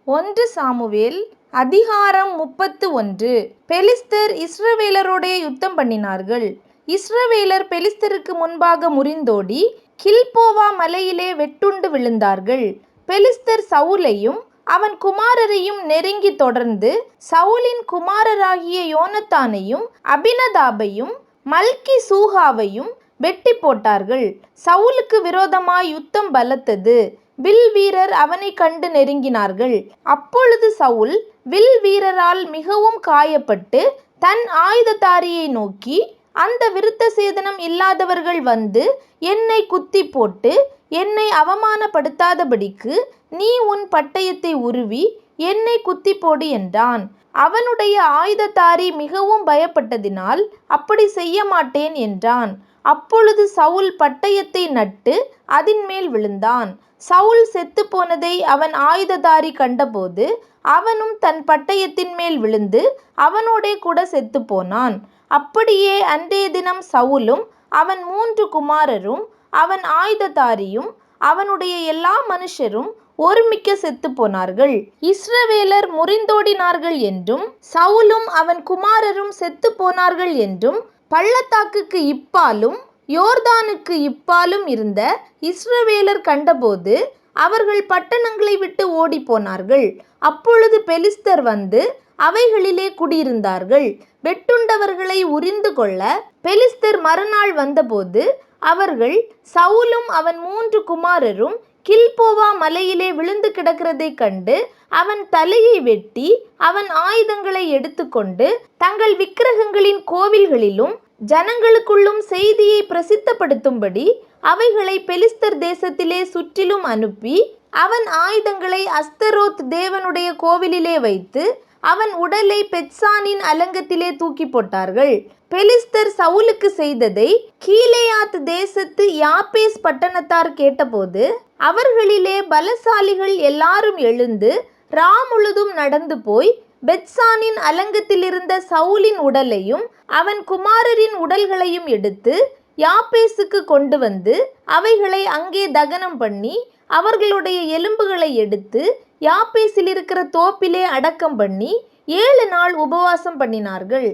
ஒன்று சாமுவேல் அதிகாரம் 31. பெலிஸ்தர் இஸ்ரவேலரோடே யுத்தம் பண்ணினார்கள். இஸ்ரவேலர் பெலிஸ்தருக்கு முன்பாக முறிந்தோடி கில்போவா மலையிலே வெட்டுண்டு விழுந்தார்கள். பெலிஸ்தர் சவுலையும் அவன் குமாரரையும் நெருங்கி தொடர்ந்து சவுலின் குமாரராகிய யோனத்தானையும் அபினதாபையும் மல்கி சூகாவையும் வெட்டி போட்டார்கள். சவுலுக்கு விரோதமாய் யுத்தம் பலத்தது. வில் வீரர் அவனை கண்டு நெருங்கினார்கள். அப்பொழுது சவுல் வில் வீரரால் மிகவும் காயப்பட்டு தன் ஆயுததாரியை நோக்கி, அந்த விருத்த சேதனம் இல்லாதவர்கள் வந்து என்னை குத்தி போட்டு என்னை அவமானப்படுத்தாதபடிக்கு நீ உன் பட்டயத்தை உருவி என்னை குத்தி போடு என்றான். அவனுடைய ஆயுததாரி மிகவும் பயப்பட்டதினால் அப்படி செய்ய மாட்டேன் என்றான். அப்பொழுது சவுல் பட்டயத்தை நட்டு அதின்மேல் விழுந்தான். சவுல் செத்து போனதை அவன் ஆயுததாரி கண்டபோது அவனும் தன் பட்டயத்தின் மேல் விழுந்து அவனோடே கூட செத்து போனான். அப்படியே அன்றைய தினம் சவுலும் அவன் 3 குமாரரும் அவன் ஆயுததாரியும் அவனுடைய எல்லா மனுஷரும் ஒருமிக்க செத்து போனார்கள். இஸ்ரவேலர் முறிந்தோடினார்கள் என்றும் சவுலும் அவன் குமாரரும் செத்து போனார்கள் என்றும் பள்ளத்தாக்குக்கு இப்பாலும் யோர்தானுக்கு இப்பாலும் இருந்த இஸ்ரவேலர் கண்டபோது அவர்கள் பட்டணங்களை விட்டு ஓடி போனார்கள். அப்பொழுது பெலிஸ்தர் வந்து அவைகளிலே குடியிருந்தார்கள். வெட்டுண்டவர்களை உரிந்து கொள்ள பெலிஸ்தர் மறுநாள் வந்தபோது அவர்கள் சவுலும் அவன் 3 குமாரரும் கில்போவா மலையிலே விழுந்து கிடக்கிறதை கண்டு அவன் தலையை வெட்டி அவன் ஆயுதங்களை எடுத்துக்கொண்டு தங்கள் விக்கிரகங்களின் கோவில்களிலும் ஜனங்களுக்குள்ளும் செய்தியை பிரசித்தப்படுத்தும்படி அவைகளை பெலிஸ்தர் தேசத்திலே சுற்றிலும் அனுப்பி அவன் ஆயுதங்களை அஸ்தரோத் தேவனுடைய கோவிலிலே வைத்து அவன் உடலை பெத்சானின் அலங்கத்திலே தூக்கி போட்டார்கள். பெலிஸ்தர் சவுலுக்கு செய்ததை கீலேயாத் தேசத்து யாபேஸ் பட்டணத்தார் கேட்டபோது அவர்களிலே பலசாலிகள் எல்லாரும் எழுந்து முழுதும் நடந்து போய் பெத்சானின் அலங்கத்திலிருந்த சவுலின் உடலையும் அவன் குமாரரின் உடல்களையும் எடுத்து யாபேசுக்கு கொண்டு வந்து அவைகளை அங்கே தகனம் பண்ணி அவர்களுடைய எலும்புகளை எடுத்து யாபேசில் இருக்கிற தோப்பிலே அடக்கம் பண்ணி 7 நாள் உபவாசம் பண்ணினார்கள்.